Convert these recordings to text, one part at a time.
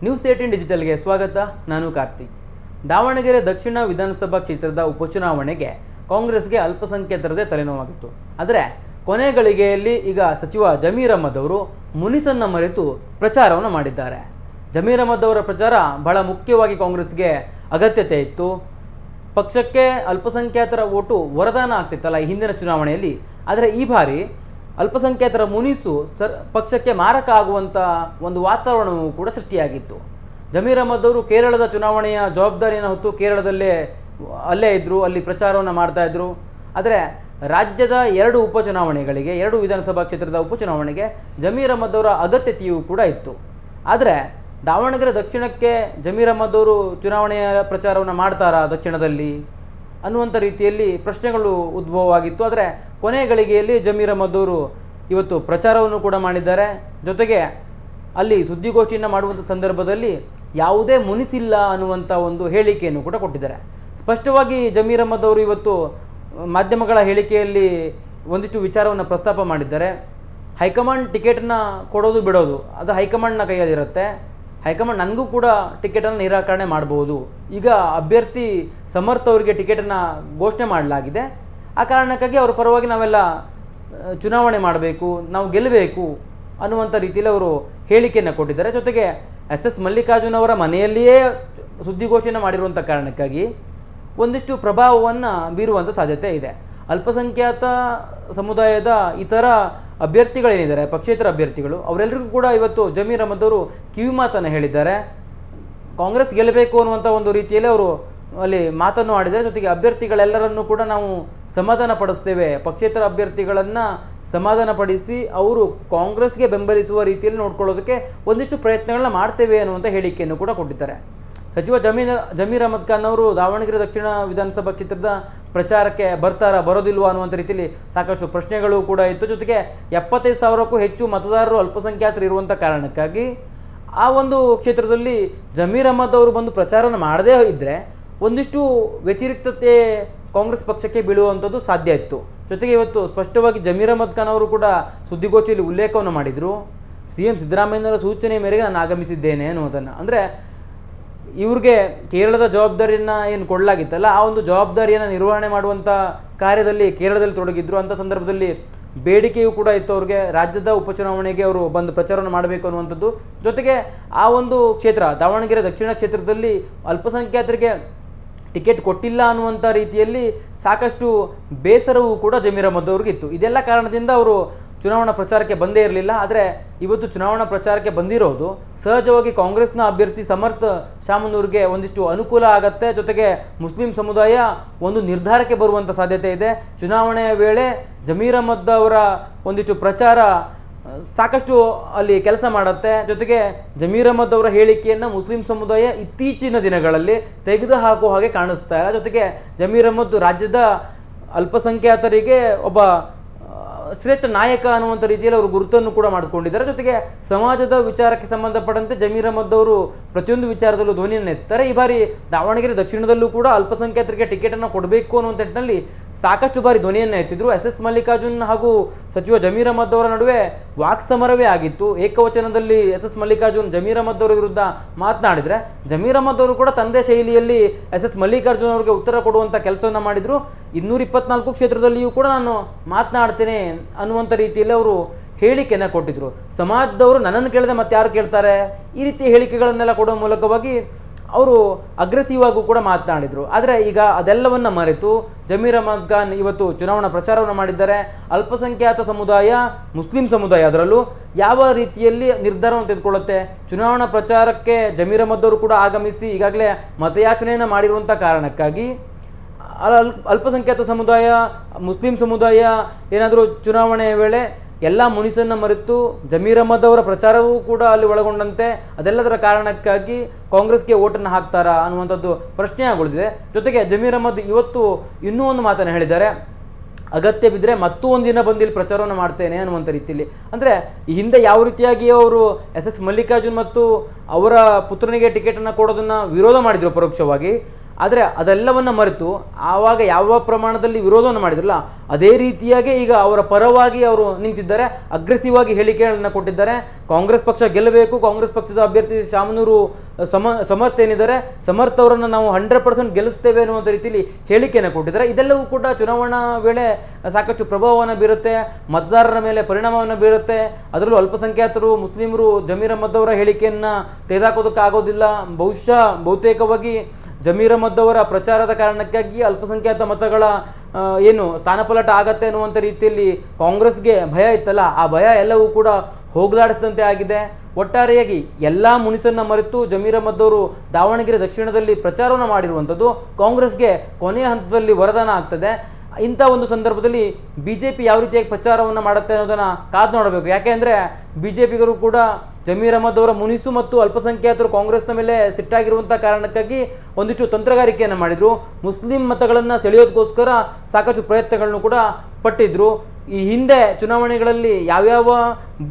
News18 ಡಿಜಿಟಲ್ಗೆ ಸ್ವಾಗತ. ನಾನು ಕಾರ್ತಿಕ್. ದಾವಣಗೆರೆ ದಕ್ಷಿಣ ವಿಧಾನಸಭಾ ಕ್ಷೇತ್ರದ ಉಪಚುನಾವಣೆಗೆ ಕಾಂಗ್ರೆಸ್ಗೆ ಅಲ್ಪಸಂಖ್ಯಾತರದೇ ತಲೆನೋವಾಗಿತ್ತು. ಆದರೆ ಕೊನೆ ಗಳಿಗೆಯಲ್ಲಿ ಈಗ ಸಚಿವ ಜಮೀರ್ ಅಹ್ಮದ್ ಅವರು ಮುನಿಸನ್ನು ಮರೆತು ಪ್ರಚಾರವನ್ನು ಮಾಡಿದ್ದಾರೆ. ಜಮೀರ್ ಅಹ್ಮದ್ ಅವರ ಪ್ರಚಾರ ಬಹಳ ಮುಖ್ಯವಾಗಿ ಕಾಂಗ್ರೆಸ್ಗೆ ಅಗತ್ಯತೆ ಇತ್ತು. ಪಕ್ಷಕ್ಕೆ ಅಲ್ಪಸಂಖ್ಯಾತರ ಓಟು ವರದಾನ ಆಗ್ತಿತ್ತಲ್ಲ ಈ ಹಿಂದಿನ ಚುನಾವಣೆಯಲ್ಲಿ. ಆದರೆ ಈ ಬಾರಿ ಅಲ್ಪಸಂಖ್ಯಾತರ ಮುನಿಸು ಪಕ್ಷಕ್ಕೆ ಮಾರಕ ಆಗುವಂಥ ಒಂದು ವಾತಾವರಣವೂ ಕೂಡ ಸೃಷ್ಟಿಯಾಗಿತ್ತು. ಜಮೀರ್ ಅಹ್ಮದ್ ಅವರು ಕೇರಳದ ಚುನಾವಣೆಯ ಜವಾಬ್ದಾರಿಯನ್ನು ಹೊತ್ತು ಅಲ್ಲೇ ಇದ್ದರು, ಅಲ್ಲಿ ಪ್ರಚಾರವನ್ನು ಮಾಡ್ತಾಯಿದ್ರು. ಆದರೆ ರಾಜ್ಯದ ಎರಡು ವಿಧಾನಸಭಾ ಕ್ಷೇತ್ರದ ಉಪಚುನಾವಣೆಗೆ ಜಮೀರ್ ಅಹ್ಮದ್ ಅವರ ಅಗತ್ಯತೆಯೂ ಕೂಡ ಇತ್ತು. ಆದರೆ ದಾವಣಗೆರೆ ದಕ್ಷಿಣಕ್ಕೆ ಜಮೀರ್ ಅಹ್ಮದ್ ಅವರು ಚುನಾವಣೆಯ ಪ್ರಚಾರವನ್ನು ಮಾಡ್ತಾರಾ ದಕ್ಷಿಣದಲ್ಲಿ ಅನ್ನುವಂಥ ರೀತಿಯಲ್ಲಿ ಪ್ರಶ್ನೆಗಳು ಉದ್ಭವವಾಗಿತ್ತು. ಆದರೆ ಕೊನೆ ಗಳಿಗೆಯಲ್ಲಿ ಜಮೀರ್ ಅಹ್ಮದ್ ಅವರು ಇವತ್ತು ಪ್ರಚಾರವನ್ನು ಕೂಡ ಮಾಡಿದ್ದಾರೆ. ಜೊತೆಗೆ ಅಲ್ಲಿ ಸುದ್ದಿಗೋಷ್ಠಿಯನ್ನು ಮಾಡುವಂಥ ಸಂದರ್ಭದಲ್ಲಿ ಯಾವುದೇ ಮುನಿಸಿಲ್ಲ ಅನ್ನುವಂಥ ಒಂದು ಹೇಳಿಕೆಯನ್ನು ಕೂಡ ಕೊಟ್ಟಿದ್ದಾರೆ. ಸ್ಪಷ್ಟವಾಗಿ ಜಮೀರ್ ಅಹ್ಮದ್ ಅವರು ಇವತ್ತು ಮಾಧ್ಯಮಗಳ ಹೇಳಿಕೆಯಲ್ಲಿ ಒಂದಿಷ್ಟು ವಿಚಾರವನ್ನು ಪ್ರಸ್ತಾಪ ಮಾಡಿದ್ದಾರೆ. ಹೈಕಮಾಂಡ್ ಟಿಕೆಟನ್ನು ಕೊಡೋದು ಬಿಡೋದು ಅದು ಹೈಕಮಾಂಡ್ನ ಕೈಯಲ್ಲಿರುತ್ತೆ. ಹೈಕಮಾಂಡ್ ನನಗೂ ಕೂಡ ಟಿಕೆಟನ್ನು ನಿರಾಕರಣೆ ಮಾಡ್ಬೋದು. ಈಗ ಅಭ್ಯರ್ಥಿ ಸಮರ್ಥ ಅವರಿಗೆ ಟಿಕೆಟನ್ನು ಘೋಷಣೆ ಮಾಡಲಾಗಿದೆ. ಆ ಕಾರಣಕ್ಕಾಗಿ ಅವರ ಪರವಾಗಿ ನಾವೆಲ್ಲ ಚುನಾವಣೆ ಮಾಡಬೇಕು, ನಾವು ಗೆಲ್ಲಬೇಕು ಅನ್ನುವಂಥ ರೀತಿಯಲ್ಲಿ ಅವರು ಹೇಳಿಕೆಯನ್ನು ಕೊಟ್ಟಿದ್ದಾರೆ. ಜೊತೆಗೆ ಎಸ್ ಮಲ್ಲಿಕಾರ್ಜುನ್ ಅವರ ಮನೆಯಲ್ಲಿಯೇ ಸುದ್ದಿಗೋಷ್ಠಿಯನ್ನು ಮಾಡಿರುವಂಥ ಕಾರಣಕ್ಕಾಗಿ ಒಂದಿಷ್ಟು ಪ್ರಭಾವವನ್ನು ಬೀರುವಂಥ ಸಾಧ್ಯತೆ ಇದೆ. ಅಲ್ಪಸಂಖ್ಯಾತ ಸಮುದಾಯದ ಇತರ ಅಭ್ಯರ್ಥಿಗಳೇನಿದ್ದಾರೆ, ಪಕ್ಷೇತರ ಅಭ್ಯರ್ಥಿಗಳು, ಅವರೆಲ್ಲರಿಗೂ ಕೂಡ ಇವತ್ತು ಜಮೀರ್ ಅಹ್ಮದ್ ಅವರು ಕಿವಿ ಮಾತನ್ನು ಹೇಳಿದ್ದಾರೆ. ಕಾಂಗ್ರೆಸ್ ಗೆಲ್ಲಬೇಕು ಅನ್ನುವಂಥ ಒಂದು ರೀತಿಯಲ್ಲಿ ಅವರು ಅಲ್ಲಿ ಮಾತನ್ನು ಆಡಿದ್ದಾರೆ. ಜೊತೆಗೆ ಅಭ್ಯರ್ಥಿಗಳೆಲ್ಲರನ್ನೂ ಕೂಡ ನಾವು ಸಮಾಧಾನ ಪಡಿಸ್ತೇವೆ, ಪಕ್ಷೇತರ ಅಭ್ಯರ್ಥಿಗಳನ್ನು ಸಮಾಧಾನಪಡಿಸಿ ಅವರು ಕಾಂಗ್ರೆಸ್ಗೆ ಬೆಂಬಲಿಸುವ ರೀತಿಯಲ್ಲಿ ನೋಡ್ಕೊಳ್ಳೋದಕ್ಕೆ ಒಂದಿಷ್ಟು ಪ್ರಯತ್ನಗಳನ್ನ ಮಾಡ್ತೇವೆ ಅನ್ನುವಂಥ ಹೇಳಿಕೆಯನ್ನು ಕೂಡ ಕೊಟ್ಟಿದ್ದಾರೆ. ಸಚಿವ ಜಮೀರ್ ಅಹ್ಮದ್ ಖಾನ್ ಅವರು ದಾವಣಗೆರೆ ದಕ್ಷಿಣ ವಿಧಾನಸಭಾ ಕ್ಷೇತ್ರದ ಪ್ರಚಾರಕ್ಕೆ ಬರೋದಿಲ್ವಾ ಅನ್ನುವಂಥ ರೀತಿಯಲ್ಲಿ ಸಾಕಷ್ಟು ಪ್ರಶ್ನೆಗಳು ಕೂಡ ಇತ್ತು. ಜೊತೆಗೆ 75,000ಕ್ಕೂ ಹೆಚ್ಚು ಮತದಾರರು ಅಲ್ಪಸಂಖ್ಯಾತರು ಇರುವಂಥ ಕಾರಣಕ್ಕಾಗಿ ಆ ಒಂದು ಕ್ಷೇತ್ರದಲ್ಲಿ ಜಮೀರ್ ಅಹ್ಮದ್ ಅವರು ಬಂದು ಪ್ರಚಾರವನ್ನು ಮಾಡದೇ ಇದ್ದರೆ ಒಂದಿಷ್ಟು ವ್ಯತಿರಿಕ್ತತೆ ಕಾಂಗ್ರೆಸ್ ಪಕ್ಷಕ್ಕೆ ಬೀಳುವಂಥದ್ದು ಸಾಧ್ಯ ಇತ್ತು. ಜೊತೆಗೆ ಇವತ್ತು ಸ್ಪಷ್ಟವಾಗಿ ಜಮೀರ್ ಅಹ್ಮದ್ ಖಾನ್ ಅವರು ಕೂಡ ಸುದ್ದಿಗೋಷ್ಠಿಯಲ್ಲಿ ಉಲ್ಲೇಖವನ್ನು ಮಾಡಿದರು. CM ಸಿದ್ದರಾಮಯ್ಯನವರ ಸೂಚನೆ ಮೇರೆಗೆ ನಾನು ಆಗಮಿಸಿದ್ದೇನೆ ಅನ್ನೋದನ್ನು. ಅಂದರೆ ಇವ್ರಿಗೆ ಕೇರಳದ ಜವಾಬ್ದಾರಿಯನ್ನು ಏನು ಕೊಡಲಾಗಿತ್ತಲ್ಲ, ಆ ಒಂದು ಜವಾಬ್ದಾರಿಯನ್ನು ನಿರ್ವಹಣೆ ಮಾಡುವಂಥ ಕಾರ್ಯದಲ್ಲಿ ಕೇರಳದಲ್ಲಿ ತೊಡಗಿದ್ರು. ಅಂಥ ಸಂದರ್ಭದಲ್ಲಿ ಬೇಡಿಕೆಯೂ ಕೂಡ ಇತ್ತು ಅವ್ರಿಗೆ, ರಾಜ್ಯದ ಉಪಚುನಾವಣೆಗೆ ಅವರು ಬಂದು ಪ್ರಚಾರವನ್ನು ಮಾಡಬೇಕು ಅನ್ನುವಂಥದ್ದು. ಜೊತೆಗೆ ಆ ಒಂದು ಕ್ಷೇತ್ರ ದಾವಣಗೆರೆ ದಕ್ಷಿಣ ಕ್ಷೇತ್ರದಲ್ಲಿ ಅಲ್ಪಸಂಖ್ಯಾತರಿಗೆ ಟಿಕೆಟ್ ಕೊಟ್ಟಿಲ್ಲ ಅನ್ನುವಂಥ ರೀತಿಯಲ್ಲಿ ಸಾಕಷ್ಟು ಬೇಸರವೂ ಕೂಡ ಜಮೀರ್ ಅಹ್ಮದ್ ಅವ್ರಿಗೆ ಇತ್ತು. ಇದೆಲ್ಲ ಕಾರಣದಿಂದ ಅವರು ಚುನಾವಣಾ ಪ್ರಚಾರಕ್ಕೆ ಬಂದೇ ಇರಲಿಲ್ಲ. ಆದರೆ ಇವತ್ತು ಚುನಾವಣಾ ಪ್ರಚಾರಕ್ಕೆ ಬಂದಿರೋದು ಸಹಜವಾಗಿ ಕಾಂಗ್ರೆಸ್ನ ಅಭ್ಯರ್ಥಿ ಸಮರ್ಥ ಶಾಮನೂರ್ಗೆ ಒಂದಿಷ್ಟು ಅನುಕೂಲ ಆಗತ್ತೆ. ಜೊತೆಗೆ ಮುಸ್ಲಿಂ ಸಮುದಾಯ ಒಂದು ನಿರ್ಧಾರಕ್ಕೆ ಬರುವಂಥ ಸಾಧ್ಯತೆ ಇದೆ. ಚುನಾವಣೆಯ ವೇಳೆ ಜಮೀರ್ ಅಹ್ಮದ್ ಅವರ ಒಂದಿಷ್ಟು ಪ್ರಚಾರ ಸಾಕಷ್ಟು ಅಲ್ಲಿ ಕೆಲಸ ಮಾಡುತ್ತೆ. ಜೊತೆಗೆ ಜಮೀರ್ ಅಹ್ಮದ್ ಅವರ ಹೇಳಿಕೆಯನ್ನು ಮುಸ್ಲಿಂ ಸಮುದಾಯ ಇತ್ತೀಚಿನ ದಿನಗಳಲ್ಲಿ ತೆಗೆದು ಹಾಕುವ ಹಾಗೆ ಕಾಣಿಸ್ತಾ ಇಲ್ಲ. ಜೊತೆಗೆ ಜಮೀರ್ ಅಹ್ಮದ್ ರಾಜ್ಯದ ಅಲ್ಪಸಂಖ್ಯಾತರಿಗೆ ಒಬ್ಬ ಶ್ರೇಷ್ಠ ನಾಯಕ ಅನ್ನುವಂಥ ರೀತಿಯಲ್ಲಿ ಅವರು ಗುರುತನ್ನು ಕೂಡ ಮಾಡಿಕೊಂಡಿದ್ದಾರೆ. ಜೊತೆಗೆ ಸಮಾಜದ ವಿಚಾರಕ್ಕೆ ಸಂಬಂಧಪಟ್ಟಂತೆ ಜಮೀರ್ ಅಹ್ಮದ್ ಅವರು ಪ್ರತಿಯೊಂದು ವಿಚಾರದಲ್ಲೂ ಧ್ವನಿಯನ್ನು ಎತ್ತಾರೆ. ಈ ಬಾರಿ ದಾವಣಗೆರೆ ದಕ್ಷಿಣದಲ್ಲೂ ಕೂಡ ಅಲ್ಪಸಂಖ್ಯಾತರಿಗೆ ಟಿಕೆಟನ್ನು ಕೊಡಬೇಕು ಅನ್ನುವಂಥ ನಿಟ್ಟಿನಲ್ಲಿ ಸಾಕಷ್ಟು ಬಾರಿ ಧ್ವನಿಯನ್ನು ಎತ್ತಿದ್ರು. SS ಮಲ್ಲಿಕಾರ್ಜುನ್ ಹಾಗೂ ಸಚಿವ ಜಮೀರ್ ಅಹ್ಮದ್ ಅವರ ನಡುವೆ ವಾಕ್ಸಮರವೇ ಆಗಿತ್ತು. ಏಕವಚನದಲ್ಲಿ SS ಮಲ್ಲಿಕಾರ್ಜುನ್ ಜಮೀರ್ ಅಹ್ಮದ್ ಅವರ ವಿರುದ್ಧ ಮಾತನಾಡಿದರೆ ಜಮೀರ್ ಅಹ್ಮದ್ ಅವರು ಕೂಡ ತಂದೆ ಶೈಲಿಯಲ್ಲಿ SS ಮಲ್ಲಿಕಾರ್ಜುನ್ ಅವರಿಗೆ ಉತ್ತರ ಕೊಡುವಂಥ ಕೆಲಸವನ್ನು ಮಾಡಿದರು. 224 ಕ್ಷೇತ್ರದಲ್ಲಿಯೂ ಕೂಡ ನಾನು ಮಾತನಾಡ್ತೇನೆ ಅನ್ನುವಂಥ ರೀತಿಯಲ್ಲಿ ಅವರು ಹೇಳಿಕೆಯನ್ನು ಕೊಟ್ಟಿದ್ರು. ಸಮಾಜದವರು ನನ್ನನ್ನು ಕೇಳದೆ ಮತ್ತೆ ಯಾರು ಕೇಳ್ತಾರೆ, ಈ ರೀತಿಯ ಹೇಳಿಕೆಗಳನ್ನೆಲ್ಲ ಕೊಡುವ ಮೂಲಕವಾಗಿ ಅವರು ಅಗ್ರೆಸಿವ್ ಆಗೂ ಕೂಡ ಮಾತನಾಡಿದರು. ಆದರೆ ಈಗ ಅದೆಲ್ಲವನ್ನು ಮರೆತು ಜಮೀರ್ ಅಹ್ಮದ್ ಖಾನ್ ಇವತ್ತು ಚುನಾವಣಾ ಪ್ರಚಾರವನ್ನು ಮಾಡಿದ್ದಾರೆ. ಅಲ್ಪಸಂಖ್ಯಾತ ಸಮುದಾಯ, ಮುಸ್ಲಿಂ ಸಮುದಾಯ ಅದರಲ್ಲೂ ಯಾವ ರೀತಿಯಲ್ಲಿ ನಿರ್ಧಾರವನ್ನು ತೆಗೆದುಕೊಳ್ಳುತ್ತೆ, ಚುನಾವಣಾ ಪ್ರಚಾರಕ್ಕೆ ಜಮೀರ್ ಅಹ್ಮದ್ ಅವರು ಕೂಡ ಆಗಮಿಸಿ ಈಗಾಗಲೇ ಮತಯಾಚನೆಯನ್ನು ಮಾಡಿರುವಂಥ ಕಾರಣಕ್ಕಾಗಿ ಅಲ್ಪಸಂಖ್ಯಾತ ಸಮುದಾಯ, ಮುಸ್ಲಿಂ ಸಮುದಾಯ ಏನಾದರೂ ಚುನಾವಣೆಯ ವೇಳೆ ಎಲ್ಲ ಮುನಿಸನ್ನು ಮರೆತು ಜಮೀರ್ ಅಹ್ಮದ್ ಅವರ ಪ್ರಚಾರವೂ ಕೂಡ ಅಲ್ಲಿ ಒಳಗೊಂಡಂತೆ ಅದೆಲ್ಲದರ ಕಾರಣಕ್ಕಾಗಿ ಕಾಂಗ್ರೆಸ್ಗೆ ಓಟನ್ನು ಹಾಕ್ತಾರಾ ಅನ್ನುವಂಥದ್ದು ಪ್ರಶ್ನೆ ಆಗುಳಿದಿದೆ. ಜೊತೆಗೆ ಜಮೀರ್ ಅಹ್ಮದ್ ಇವತ್ತು ಇನ್ನೂ ಒಂದು ಮಾತನ್ನು ಹೇಳಿದ್ದಾರೆ, ಅಗತ್ಯ ಬಿದ್ದರೆ ಮತ್ತೂ ಒಂದಿನ ಬಂದು ಇಲ್ಲಿ ಪ್ರಚಾರವನ್ನು ಮಾಡ್ತೇನೆ ಅನ್ನುವಂಥ ರೀತಿಯಲ್ಲಿ. ಅಂದರೆ ಈ ಹಿಂದೆ ಯಾವ ರೀತಿಯಾಗಿ ಅವರು SS ಮಲ್ಲಿಕಾರ್ಜುನ್ ಮತ್ತು ಅವರ ಪುತ್ರನಿಗೆ ಟಿಕೆಟನ್ನು ಕೊಡೋದನ್ನು ವಿರೋಧ ಮಾಡಿದರು ಪರೋಕ್ಷವಾಗಿ, ಆದರೆ ಅದೆಲ್ಲವನ್ನು ಮರೆತು ಆವಾಗ ಯಾವ ಪ್ರಮಾಣದಲ್ಲಿ ವಿರೋಧವನ್ನು ಮಾಡಿದ್ರಲ್ಲ ಅದೇ ರೀತಿಯಾಗಿ ಈಗ ಅವರ ಪರವಾಗಿ ಅವರು ನಿಂತಿದ್ದಾರೆ, ಅಗ್ರೆಸಿವ್ ಆಗಿ ಹೇಳಿಕೆಗಳನ್ನು ಕೊಟ್ಟಿದ್ದಾರೆ. ಕಾಂಗ್ರೆಸ್ ಪಕ್ಷ ಗೆಲ್ಲಬೇಕು, ಕಾಂಗ್ರೆಸ್ ಪಕ್ಷದ ಅಭ್ಯರ್ಥಿ ಶಾಮನೂರು ಸಮರ್ಥ ಏನಿದ್ದಾರೆ, ಸಮರ್ಥ ಅವರನ್ನು ನಾವು 100% ಗೆಲ್ಲಿಸ್ತೇವೆ ಅನ್ನುವಂಥ ರೀತಿಯಲ್ಲಿ ಹೇಳಿಕೆಯನ್ನು ಕೊಟ್ಟಿದ್ದಾರೆ. ಇದೆಲ್ಲವೂ ಕೂಡ ಚುನಾವಣಾ ವೇಳೆ ಸಾಕಷ್ಟು ಪ್ರಭಾವವನ್ನು ಬೀರುತ್ತೆ, ಮತದಾರರ ಮೇಲೆ ಪರಿಣಾಮವನ್ನು ಬೀರುತ್ತೆ. ಅದರಲ್ಲೂ ಅಲ್ಪಸಂಖ್ಯಾತರು, ಮುಸ್ಲಿಮರು ಜಮೀರ್ ಅಹ್ಮದ್ ಅವರ ಹೇಳಿಕೆಯನ್ನು ತೆಗೆದಾಕೋದಕ್ಕಾಗೋದಿಲ್ಲ. ಬಹುತೇಕವಾಗಿ ಜಮೀರ್ ಅಹ್ಮದ್ ಅವರ ಪ್ರಚಾರದ ಕಾರಣಕ್ಕಾಗಿ ಅಲ್ಪಸಂಖ್ಯಾತ ಮತಗಳ ಏನು ಸ್ಥಾನಪಲಟ ಆಗತ್ತೆ ಅನ್ನುವಂಥ ರೀತಿಯಲ್ಲಿ ಕಾಂಗ್ರೆಸ್ಗೆ ಭಯ ಇತ್ತಲ್ಲ, ಆ ಭಯ ಎಲ್ಲವೂ ಕೂಡ ಹೋಗಲಾಡಿಸಿದಂತೆ ಆಗಿದೆ. ಒಟ್ಟಾರೆಯಾಗಿ ಎಲ್ಲ ಮುನಿಸನ್ನು ಮರೆತು ಜಮೀರ್ ಅಹ್ಮದ್ ಅವರು ದಾವಣಗೆರೆ ದಕ್ಷಿಣದಲ್ಲಿ ಪ್ರಚಾರವನ್ನು ಮಾಡಿರುವಂಥದ್ದು ಕಾಂಗ್ರೆಸ್ಗೆ ಕೊನೆಯ ಹಂತದಲ್ಲಿ ವರದಾನ ಆಗ್ತದೆ. ಇಂಥ ಒಂದು ಸಂದರ್ಭದಲ್ಲಿ BJP ಯಾವ ರೀತಿಯಾಗಿ ಪ್ರಚಾರವನ್ನು ಮಾಡುತ್ತೆ ಅನ್ನೋದನ್ನು ಕಾದು ನೋಡಬೇಕು. ಯಾಕೆಂದರೆ BJPಗರು ಕೂಡ ಜಮೀರ್ ಅಹ್ಮದ್ ಅವರ ಮುನಿಸು ಮತ್ತು ಅಲ್ಪಸಂಖ್ಯಾತರು ಕಾಂಗ್ರೆಸ್ನ ಮೇಲೆ ಸಿಟ್ಟಾಗಿರುವಂಥ ಕಾರಣಕ್ಕಾಗಿ ಒಂದಿಷ್ಟು ತಂತ್ರಗಾರಿಕೆಯನ್ನು ಮಾಡಿದರು. ಮುಸ್ಲಿಂ ಮತಗಳನ್ನು ಸೆಳೆಯೋದಕ್ಕೋಸ್ಕರ ಸಾಕಷ್ಟು ಪ್ರಯತ್ನಗಳನ್ನು ಕೂಡ ಪಟ್ಟಿದ್ರು. ಈ ಹಿಂದೆ ಚುನಾವಣೆಗಳಲ್ಲಿ ಯಾವ್ಯಾವ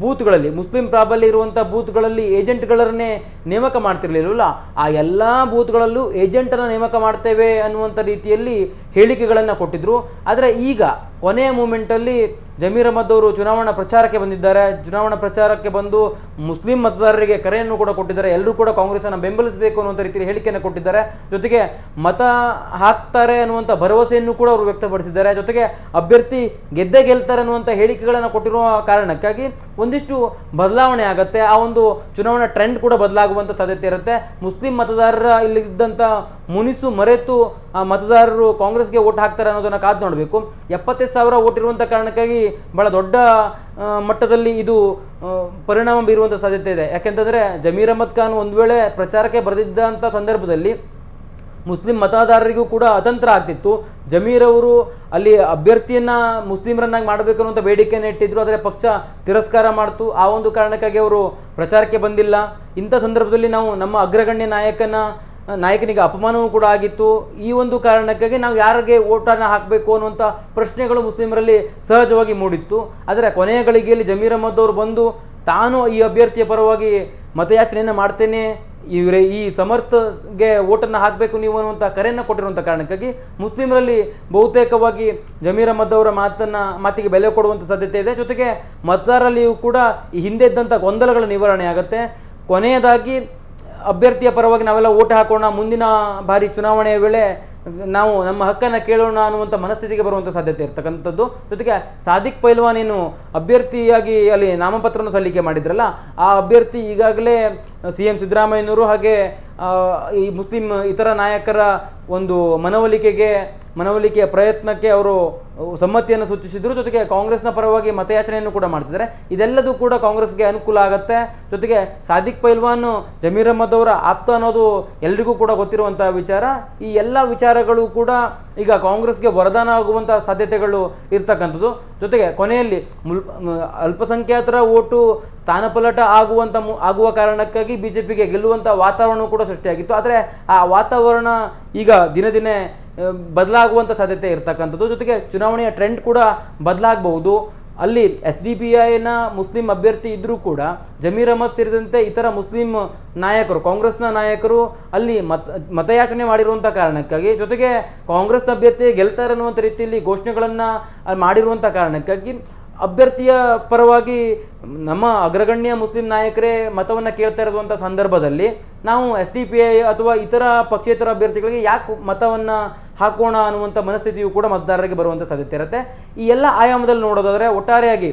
ಬೂತ್ಗಳಲ್ಲಿ ಮುಸ್ಲಿಂ ಪ್ರಾಬಲ್ಯ ಇರುವಂಥ ಬೂತ್ಗಳಲ್ಲಿ ಏಜೆಂಟ್ಗಳನ್ನೇ ನೇಮಕ ಮಾಡ್ತಿರ್ಲಿಲ್ಲವಲ್ಲ, ಆ ಎಲ್ಲ ಬೂತ್ಗಳಲ್ಲೂ ಏಜೆಂಟನ್ನು ನೇಮಕ ಮಾಡ್ತೇವೆ ಅನ್ನುವಂಥ ರೀತಿಯಲ್ಲಿ ಹೇಳಿಕೆಗಳನ್ನು ಕೊಟ್ಟಿದ್ರು. ಆದರೆ ಈಗ ಕೊನೆಯ ಮೂಮೆಂಟಲ್ಲಿ ಜಮೀರ್ ಅಹ್ಮದ್ ಅವರು ಚುನಾವಣಾ ಪ್ರಚಾರಕ್ಕೆ ಬಂದಿದ್ದಾರೆ. ಚುನಾವಣಾ ಪ್ರಚಾರಕ್ಕೆ ಬಂದು ಮುಸ್ಲಿಂ ಮತದಾರರಿಗೆ ಕರೆಯನ್ನು ಕೂಡ ಕೊಟ್ಟಿದ್ದಾರೆ. ಎಲ್ಲರೂ ಕೂಡ ಕಾಂಗ್ರೆಸ್ಸನ್ನು ಬೆಂಬಲಿಸಬೇಕು ಅನ್ನುವಂಥ ರೀತಿಯಲ್ಲಿ ಹೇಳಿಕೆಯನ್ನು ಕೊಟ್ಟಿದ್ದಾರೆ. ಜೊತೆಗೆ ಮತ ಹಾಕ್ತಾರೆ ಅನ್ನುವಂಥ ಭರವಸೆಯನ್ನು ಕೂಡ ಅವರು ವ್ಯಕ್ತಪಡಿಸಿದ್ದಾರೆ. ಜೊತೆಗೆ ಅಭ್ಯರ್ಥಿ ಗೆದ್ದೇ ಗೆಲ್ತಾರೆ ಅನ್ನುವಂಥ ಹೇಳಿಕೆಗಳನ್ನು ಕೊಟ್ಟಿರುವ ಕಾರಣಕ್ಕಾಗಿ ಒಂದಿಷ್ಟು ಬದಲಾವಣೆ ಆಗುತ್ತೆ. ಆ ಒಂದು ಚುನಾವಣಾ ಟ್ರೆಂಡ್ ಕೂಡ ಬದಲಾಗುವಂಥ ಸಾಧ್ಯತೆ ಇರುತ್ತೆ. ಮುಸ್ಲಿಂ ಮತದಾರರ ಇಲ್ಲಿ ಇದ್ದಂಥ ಮುನಿಸು ಮರೆತು ಆ ಮತದಾರರು ಕಾಂಗ್ರೆಸ್ಗೆ ಓಟ್ ಹಾಕ್ತಾರೆ ಅನ್ನೋದನ್ನು ಕಾದು ನೋಡಬೇಕು. 75,000 ಓಟ್ ಇರುವಂಥ ಕಾರಣಕ್ಕಾಗಿ ಬಹಳ ದೊಡ್ಡ ಮಟ್ಟದಲ್ಲಿ ಇದು ಪರಿಣಾಮ ಬೀರುವಂಥ ಸಾಧ್ಯತೆ ಇದೆ. ಯಾಕೆಂತಂದರೆ ಜಮೀರ್ ಅಹ್ಮದ್ ಖಾನ್ ಒಂದು ವೇಳೆ ಪ್ರಚಾರಕ್ಕೆ ಬರೆದಿದ್ದಂಥ ಸಂದರ್ಭದಲ್ಲಿ ಮುಸ್ಲಿಂ ಮತದಾರರಿಗೂ ಕೂಡ ಅತಂತ್ರ ಆಗ್ತಿತ್ತು. ಜಮೀರ್ ಅವರು ಅಲ್ಲಿ ಅಭ್ಯರ್ಥಿಯನ್ನು ಮುಸ್ಲಿಮರನ್ನಾಗಿ ಮಾಡಬೇಕು ಅನ್ನುವಂಥ ಬೇಡಿಕೆಯನ್ನು ಇಟ್ಟಿದ್ರು, ಆದರೆ ಪಕ್ಷ ತಿರಸ್ಕಾರ ಮಾಡ್ತು. ಆ ಒಂದು ಕಾರಣಕ್ಕಾಗಿ ಅವರು ಪ್ರಚಾರಕ್ಕೆ ಬಂದಿಲ್ಲ. ಇಂಥ ಸಂದರ್ಭದಲ್ಲಿ ನಾವು ನಮ್ಮ ಅಗ್ರಗಣ್ಯ ನಾಯಕನಿಗೆ ಅಪಮಾನವೂ ಕೂಡ ಆಗಿತ್ತು. ಈ ಒಂದು ಕಾರಣಕ್ಕಾಗಿ ನಾವು ಯಾರಿಗೆ ಓಟನ್ನು ಹಾಕಬೇಕು ಅನ್ನುವಂಥ ಪ್ರಶ್ನೆಗಳು ಮುಸ್ಲಿಮರಲ್ಲಿ ಸಹಜವಾಗಿ ಮೂಡಿತ್ತು. ಆದರೆ ಕೊನೆಯ ಗಳಿಗೆಯಲ್ಲಿ ಜಮೀರ್ ಅಹ್ಮದ್ ಅವರು ಬಂದು ತಾನು ಈ ಅಭ್ಯರ್ಥಿಯ ಪರವಾಗಿ ಮತಯಾಚನೆಯನ್ನು ಮಾಡ್ತೇನೆ, ಈ ಸಮರ್ಥಗೆ ಓಟನ್ನು ಹಾಕಬೇಕು ನೀವು ಅನ್ನುವಂಥ ಕರೆಯನ್ನು ಕೊಟ್ಟಿರುವಂಥ ಕಾರಣಕ್ಕಾಗಿ ಮುಸ್ಲಿಮರಲ್ಲಿ ಬಹುತೇಕವಾಗಿ ಜಮೀರ್ ಅಹ್ಮದ್ ಅವರ ಮಾತಿಗೆ ಬೆಲೆ ಕೊಡುವಂಥ ಸಾಧ್ಯತೆ ಇದೆ. ಜೊತೆಗೆ ಮತದಾರರಲ್ಲಿಯೂ ಕೂಡ ಈ ಹಿಂದೆ ಇದ್ದಂಥ ಗೊಂದಲಗಳ ನಿವಾರಣೆ ಆಗುತ್ತೆ. ಕೊನೆಯದಾಗಿ ಅಭ್ಯರ್ಥಿಯ ಪರವಾಗಿ ನಾವೆಲ್ಲ ಓಟ್ ಹಾಕೋಣ, ಮುಂದಿನ ಬಾರಿ ಚುನಾವಣೆಯ ವೇಳೆ ನಾವು ನಮ್ಮ ಹಕ್ಕನ್ನು ಕೇಳೋಣ ಅನ್ನುವಂಥ ಮನಸ್ಥಿತಿಗೆ ಬರುವಂಥ ಸಾಧ್ಯತೆ ಇರ್ತಕ್ಕಂಥದ್ದು. ಜೊತೆಗೆ ಸಾದಿಕ್ ಪೈಲ್ವಾನ್ ಏನು ಅಭ್ಯರ್ಥಿಯಾಗಿ ಅಲ್ಲಿ ನಾಮಪತ್ರವನ್ನು ಸಲ್ಲಿಕೆ ಮಾಡಿದ್ರಲ್ಲ, ಆ ಅಭ್ಯರ್ಥಿ ಈಗಾಗಲೇ CM ಸಿದ್ದರಾಮಯ್ಯನವರು ಹಾಗೆ ಈ ಮುಸ್ಲಿಂ ಇತರ ನಾಯಕರ ಒಂದು ಮನವೊಲಿಕೆಯ ಪ್ರಯತ್ನಕ್ಕೆ ಅವರು ಸಮ್ಮತಿಯನ್ನು ಸೂಚಿಸಿದರು. ಜೊತೆಗೆ ಕಾಂಗ್ರೆಸ್ನ ಪರವಾಗಿ ಮತಯಾಚನೆಯನ್ನು ಕೂಡ ಮಾಡ್ತಿದ್ದಾರೆ. ಇದೆಲ್ಲದೂ ಕೂಡ ಕಾಂಗ್ರೆಸ್ಗೆ ಅನುಕೂಲ ಆಗುತ್ತೆ. ಜೊತೆಗೆ ಸಾದಿಕ್ ಪೈಲ್ವಾನ್ ಜಮೀರ್ ಅಹ್ಮದ್ ಅವರ ಆಪ್ತ ಅನ್ನೋದು ಎಲ್ರಿಗೂ ಕೂಡ ಗೊತ್ತಿರುವಂಥ ವಿಚಾರ. ಈ ಎಲ್ಲ ವಿಚಾರಗಳು ಕೂಡ ಈಗ ಕಾಂಗ್ರೆಸ್ಗೆ ವರದಾನ ಆಗುವಂಥ ಸಾಧ್ಯತೆಗಳು ಇರ್ತಕ್ಕಂಥದ್ದು. ಜೊತೆಗೆ ಕೊನೆಯಲ್ಲಿ ಅಲ್ಪಸಂಖ್ಯಾತರ ಓಟು ಸ್ಥಾನಪಲಟ ಆಗುವ ಕಾರಣಕ್ಕಾಗಿ BJPಗೆ ಗೆಲ್ಲುವಂಥ ವಾತಾವರಣ ಕೂಡ ಸೃಷ್ಟಿಯಾಗಿತ್ತು. ಆದರೆ ಆ ವಾತಾವರಣ ಈಗ ದಿನೇ ದಿನೇ ಬದಲಾಗುವಂಥ ಸಾಧ್ಯತೆ ಇರ್ತಕ್ಕಂಥದ್ದು. ಜೊತೆಗೆ ಚುನಾವಣೆಯ ಟ್ರೆಂಡ್ ಕೂಡ ಬದಲಾಗಬಹುದು. ಅಲ್ಲಿ SDPIನ ಮುಸ್ಲಿಂ ಅಭ್ಯರ್ಥಿ ಇದ್ದರೂ ಕೂಡ ಜಮೀರ್ ಅಹ್ಮದ್ ಸೇರಿದಂತೆ ಇತರ ಮುಸ್ಲಿಂ ನಾಯಕರು, ಕಾಂಗ್ರೆಸ್ನ ನಾಯಕರು ಅಲ್ಲಿ ಮತಯಾಚನೆ ಮಾಡಿರುವಂಥ ಕಾರಣಕ್ಕಾಗಿ, ಜೊತೆಗೆ ಕಾಂಗ್ರೆಸ್ನ ಅಭ್ಯರ್ಥಿ ಗೆಲ್ತಾರೆ ಅನ್ನುವಂಥ ರೀತಿಯಲ್ಲಿ ಘೋಷಣೆಗಳನ್ನು ಮಾಡಿರುವಂಥ ಕಾರಣಕ್ಕಾಗಿ ಅಭ್ಯರ್ಥಿಯ ಪರವಾಗಿ ನಮ್ಮ ಅಗ್ರಗಣ್ಯ ಮುಸ್ಲಿಂ ನಾಯಕರೇ ಮತವನ್ನು ಕೇಳ್ತಾ ಇರುವಂಥ ಸಂದರ್ಭದಲ್ಲಿ ನಾವು SDPI ಅಥವಾ ಇತರ ಪಕ್ಷೇತರ ಅಭ್ಯರ್ಥಿಗಳಿಗೆ ಯಾಕೆ ಮತವನ್ನು ಹಾಕೋಣ ಅನ್ನುವಂಥ ಮನಸ್ಥಿತಿಯು ಕೂಡ ಮತದಾರರಿಗೆ ಬರುವಂಥ ಸಾಧ್ಯತೆ ಇರುತ್ತೆ. ಈ ಎಲ್ಲ ಆಯಾಮದಲ್ಲಿ ನೋಡೋದಾದರೆ ಒಟ್ಟಾರೆಯಾಗಿ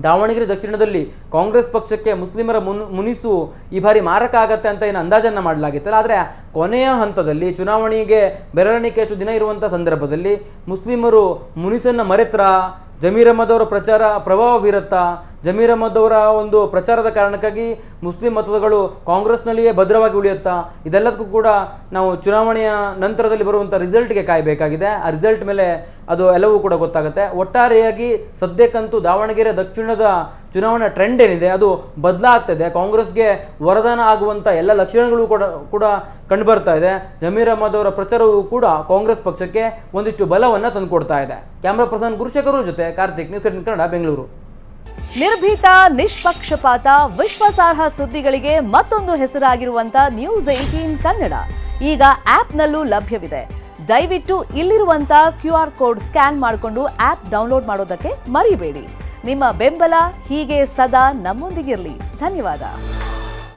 ದಾವಣಗೆರೆ ದಕ್ಷಿಣದಲ್ಲಿ ಕಾಂಗ್ರೆಸ್ ಪಕ್ಷಕ್ಕೆ ಮುಸ್ಲಿಮರ ಮುನಿಸು ಈ ಬಾರಿ ಮಾರಕ ಆಗತ್ತೆ ಅಂತ ಏನು ಅಂದಾಜನ್ನು ಮಾಡಲಾಗಿತ್ತಲ್ಲ, ಆದರೆ ಕೊನೆಯ ಹಂತದಲ್ಲಿ ಚುನಾವಣೆಗೆ ಬೆರಳಿಕೆ ಅಷ್ಟು ದಿನ ಇರುವಂಥ ಸಂದರ್ಭದಲ್ಲಿ ಮುಸ್ಲಿಮರು ಮುನಿಸನ್ನು ಮರೆತರ, ಜಮೀರ್ ಅಹ್ಮದ್ ಅವರ ಪ್ರಚಾರ ಪ್ರಭಾವ ಬೀರುತ್ತಾ, ಜಮೀರ್ ಅಹ್ಮದ್ ಅವರ ಒಂದು ಪ್ರಚಾರದ ಕಾರಣಕ್ಕಾಗಿ ಮುಸ್ಲಿಂ ಮತಗಳು ಕಾಂಗ್ರೆಸ್ನಲ್ಲಿಯೇ ಭದ್ರವಾಗಿ ಉಳಿಯುತ್ತಾ, ಇದೆಲ್ಲದಕ್ಕೂ ಕೂಡ ನಾವು ಚುನಾವಣೆಯ ನಂತರದಲ್ಲಿ ಬರುವಂಥ ರಿಸಲ್ಟ್ಗೆ ಕಾಯಬೇಕಾಗಿದೆ. ಆ ರಿಸಲ್ಟ್ ಮೇಲೆ ಅದು ಎಲ್ಲವೂ ಕೂಡ ಗೊತ್ತಾಗುತ್ತೆ. ಒಟ್ಟಾರೆಯಾಗಿ ಸದ್ಯಕ್ಕಂತೂ ದಾವಣಗೆರೆ ದಕ್ಷಿಣದ ಚುನಾವಣಾ ಟ್ರೆಂಡ್ ಏನಿದೆ ಅದು ಬದಲಾಗ್ತದೆ. ಕಾಂಗ್ರೆಸ್ಗೆ ವರದಾನ ಆಗುವಂಥ ಎಲ್ಲ ಲಕ್ಷಣಗಳು ಕೂಡ ಕಂಡುಬರ್ತಾ ಇದೆ. ಜಮೀರ್ ಅಹ್ಮದ್ ಅವರ ಪ್ರಚಾರವೂ ಕೂಡ ಕಾಂಗ್ರೆಸ್ ಪಕ್ಷಕ್ಕೆ ಒಂದಿಷ್ಟು ಬಲವನ್ನು ತಂದುಕೊಡ್ತಾ ಇದೆ. ಕ್ಯಾಮ್ರಾ ಪರ್ಸನ್ ಗುರುಶೇಖರ್ ಜೊತೆ ಕಾರ್ತಿಕ್, ನ್ಯೂಸ್ 18 ಕನ್ನಡ, ಬೆಂಗಳೂರು. ನಿರ್ಭೀತ, ನಿಷ್ಪಕ್ಷಪಾತ, ವಿಶ್ವಾಸಾರ್ಹ ಸುದ್ದಿಗಳಿಗೆ ಮತ್ತೊಂದು ಹೆಸರಾಗಿರುವಂತ ನ್ಯೂಸ್ 18 ಕನ್ನಡ ಈಗ ಆಪ್ನಲ್ಲೂ ಲಭ್ಯವಿದೆ. ದಯವಿಟ್ಟು ಇಲ್ಲಿರುವಂತ QR ಕೋಡ್ ಸ್ಕ್ಯಾನ್ ಮಾಡಿಕೊಂಡು ಆಪ್ ಡೌನ್ಲೋಡ್ ಮಾಡೋದಕ್ಕೆ ಮರಿಬೇಡಿ. ನಿಮ್ಮ ಬೆಂಬಲ ಹೀಗೆ ಸದಾ ನಮ್ಮೊಂದಿಗಿರಲಿ. ಧನ್ಯವಾದ.